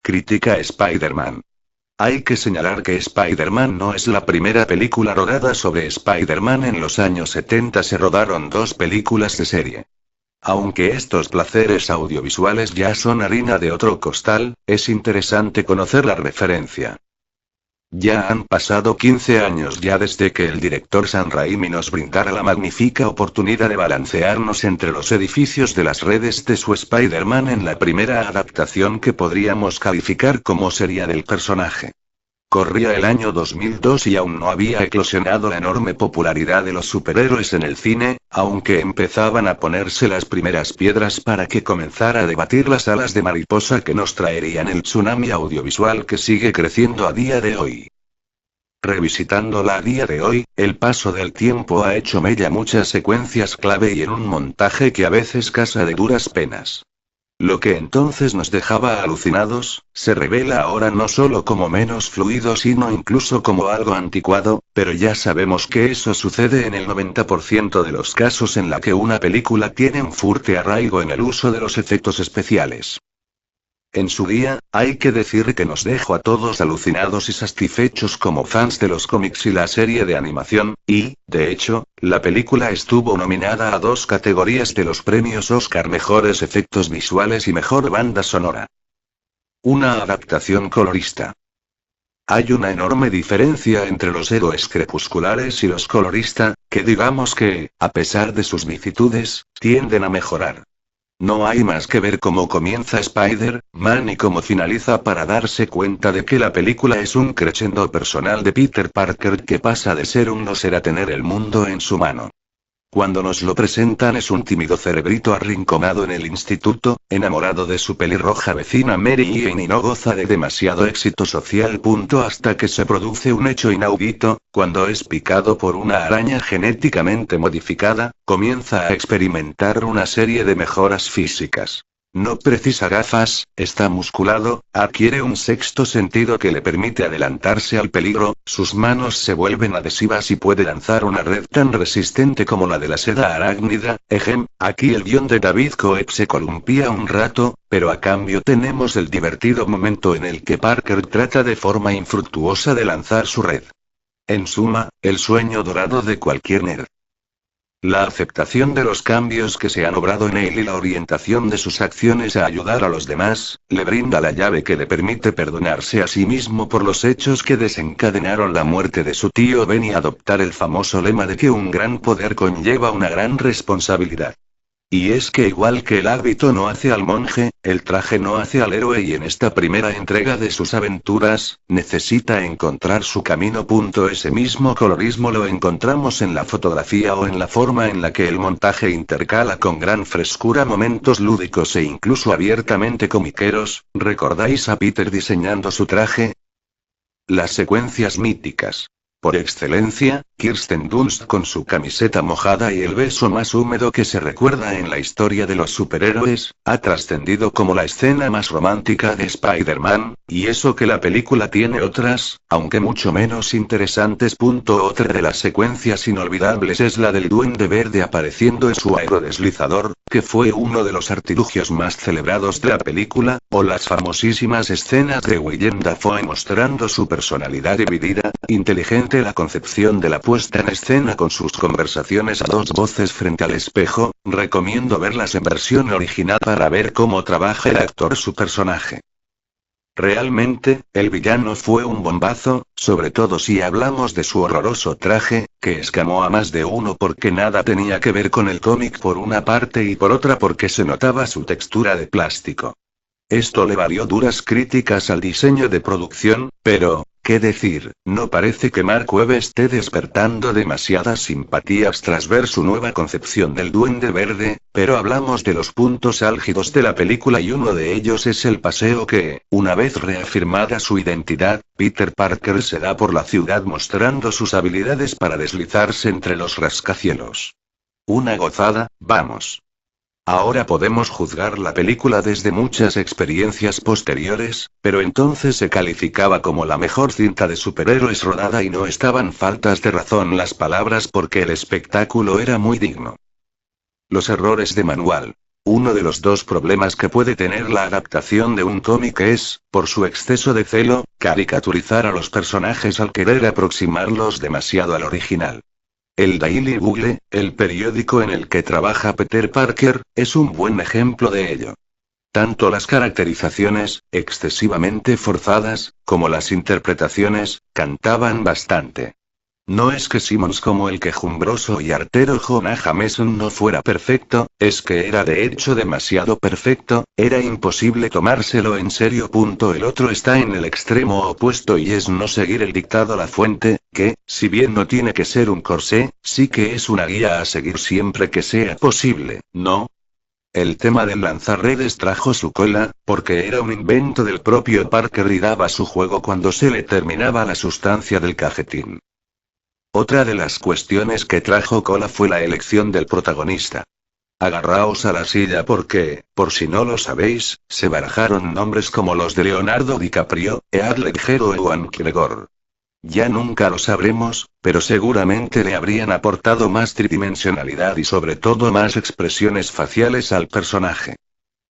critica Spider-Man. Hay que señalar que Spider-Man no es la primera película rodada sobre Spider-Man. En los años 70 se rodaron dos películas de serie. Aunque estos placeres audiovisuales ya son harina de otro costal, es interesante conocer la referencia. Ya han pasado 15 años ya desde que el director Sam Raimi nos brindara la magnífica oportunidad de balancearnos entre los edificios de las redes de su Spider-Man en la primera adaptación que podríamos calificar como seria del personaje. Corría el año 2002 y aún no había eclosionado la enorme popularidad de los superhéroes en el cine, aunque empezaban a ponerse las primeras piedras para que comenzara a debatir las alas de mariposa que nos traerían el tsunami audiovisual que sigue creciendo a día de hoy. Revisitándola a día de hoy, el paso del tiempo ha hecho mella muchas secuencias clave y en un montaje que a veces casa de duras penas. Lo que entonces nos dejaba alucinados, se revela ahora no solo como menos fluido sino incluso como algo anticuado, pero ya sabemos que eso sucede en el 90% de los casos en la que una película tiene un fuerte arraigo en el uso de los efectos especiales. En su día, hay que decir que nos dejó a todos alucinados y satisfechos como fans de los cómics y la serie de animación, y, de hecho, la película estuvo nominada a 2 categorías de los premios Oscar: Mejores Efectos Visuales y Mejor Banda Sonora. Una adaptación colorista. Hay una enorme diferencia entre los héroes crepusculares y los colorista, que digamos que, a pesar de sus vicitudes, tienden a mejorar. No hay más que ver cómo comienza Spider-Man y cómo finaliza para darse cuenta de que la película es un crescendo personal de Peter Parker que pasa de ser un no ser a tener el mundo en su mano. Cuando nos lo presentan es un tímido cerebrito arrinconado en el instituto, enamorado de su pelirroja vecina Mary Jane y no goza de demasiado éxito social. Hasta que se produce un hecho inaudito, cuando es picado por una araña genéticamente modificada, comienza a experimentar una serie de mejoras físicas. No precisa gafas, está musculado, adquiere un sexto sentido que le permite adelantarse al peligro, sus manos se vuelven adhesivas y puede lanzar una red tan resistente como la de la seda arácnida. Aquí el guión de David Coeb se columpia un rato, pero a cambio tenemos el divertido momento en el que Parker trata de forma infructuosa de lanzar su red. En suma, el sueño dorado de cualquier nerd. La aceptación de los cambios que se han obrado en él y la orientación de sus acciones a ayudar a los demás, le brinda la llave que le permite perdonarse a sí mismo por los hechos que desencadenaron la muerte de su tío Ben y adoptar el famoso lema de que un gran poder conlleva una gran responsabilidad. Y es que igual que el hábito no hace al monje, el traje no hace al héroe y en esta primera entrega de sus aventuras, necesita encontrar su camino. Ese mismo colorismo lo encontramos en la fotografía o en la forma en la que el montaje intercala con gran frescura momentos lúdicos e incluso abiertamente comiqueros. ¿Recordáis a Peter diseñando su traje? Las secuencias míticas. Por excelencia, Kirsten Dunst con su camiseta mojada y el beso más húmedo que se recuerda en la historia de los superhéroes, ha trascendido como la escena más romántica de Spider-Man, y eso que la película tiene otras, aunque mucho menos interesantes. Otra de las secuencias inolvidables es la del Duende Verde apareciendo en su aerodeslizador, que fue uno de los artilugios más celebrados de la película, o las famosísimas escenas de Willem Dafoe mostrando su personalidad dividida, inteligente. La concepción de la puesta en escena con sus conversaciones a 2 voces frente al espejo, recomiendo verlas en versión original para ver cómo trabaja el actor su personaje. Realmente, el villano fue un bombazo, sobre todo si hablamos de su horroroso traje, que escamó a más de uno porque nada tenía que ver con el cómic por una parte y por otra porque se notaba su textura de plástico. Esto le valió duras críticas al diseño de producción, pero, ¿qué decir? No parece que Mark Webb esté despertando demasiadas simpatías tras ver su nueva concepción del Duende Verde, pero hablamos de los puntos álgidos de la película y uno de ellos es el paseo que, una vez reafirmada su identidad, Peter Parker se da por la ciudad mostrando sus habilidades para deslizarse entre los rascacielos. Una gozada, vamos. Ahora podemos juzgar la película desde muchas experiencias posteriores, pero entonces se calificaba como la mejor cinta de superhéroes rodada y no estaban faltas de razón las palabras porque el espectáculo era muy digno. Los errores de manual. Uno de los dos problemas que puede tener la adaptación de un cómic es, por su exceso de celo, caricaturizar a los personajes al querer aproximarlos demasiado al original. El Daily Bugle, el periódico en el que trabaja Peter Parker, es un buen ejemplo de ello. Tanto las caracterizaciones, excesivamente forzadas, como las interpretaciones, cantaban bastante. No es que Simmons como el quejumbroso y artero Jonah Jameson no fuera perfecto, es que era de hecho demasiado perfecto, era imposible tomárselo en serio. El otro está en el extremo opuesto y es no seguir el dictado La Fuente, que, si bien no tiene que ser un corsé, sí que es una guía a seguir siempre que sea posible, ¿no? El tema del lanzarredes trajo su cola, porque era un invento del propio Parker y daba su juego cuando se le terminaba la sustancia del cajetín. Otra de las cuestiones que trajo cola fue la elección del protagonista. Agarraos a la silla porque, por si no lo sabéis, se barajaron nombres como los de Leonardo DiCaprio, Heath Ledger o Ewan McGregor. Ya nunca lo sabremos, pero seguramente le habrían aportado más tridimensionalidad y sobre todo más expresiones faciales al personaje.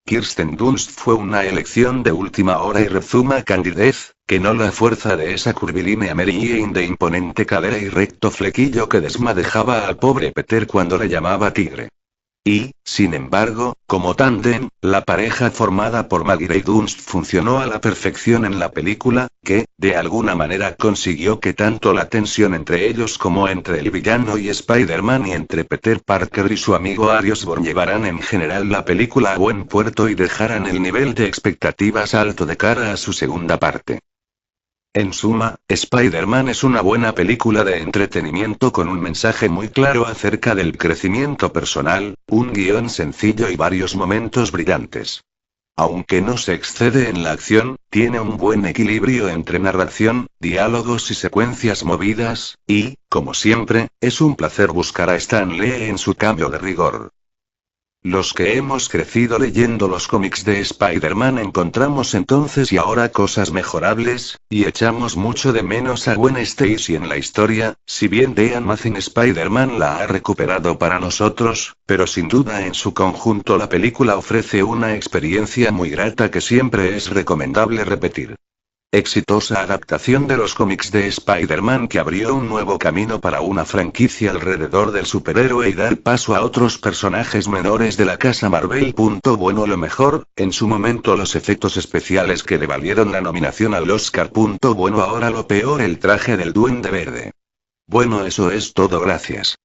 Kirsten Dunst fue una elección de última hora y rezuma candidez, que no la fuerza de esa curvilínea Mary Jane de imponente cadera y recto flequillo que desmadejaba al pobre Peter cuando le llamaba tigre. Y, sin embargo, como tándem, la pareja formada por Maggie y Dunst funcionó a la perfección en la película, que, de alguna manera consiguió que tanto la tensión entre ellos como entre el villano y Spider-Man y entre Peter Parker y su amigo Harry Osborn llevaran en general la película a buen puerto y dejaran el nivel de expectativas alto de cara a su segunda parte. En suma, Spider-Man es una buena película de entretenimiento con un mensaje muy claro acerca del crecimiento personal, un guión sencillo y varios momentos brillantes. Aunque no se excede en la acción, tiene un buen equilibrio entre narración, diálogos y secuencias movidas, y, como siempre, es un placer buscar a Stan Lee en su cambio de rigor. Los que hemos crecido leyendo los cómics de Spider-Man encontramos entonces y ahora cosas mejorables, y echamos mucho de menos a Gwen Stacy en la historia, si bien The Amazing Spider-Man la ha recuperado para nosotros, pero sin duda en su conjunto la película ofrece una experiencia muy grata que siempre es recomendable repetir. Exitosa adaptación de los cómics de Spider-Man que abrió un nuevo camino para una franquicia alrededor del superhéroe y dar paso a otros personajes menores de la casa Marvel. Bueno, lo mejor, en su momento los efectos especiales que le valieron la nominación al Oscar. Bueno, ahora lo peor, el traje del Duende Verde. Bueno, eso es todo, gracias.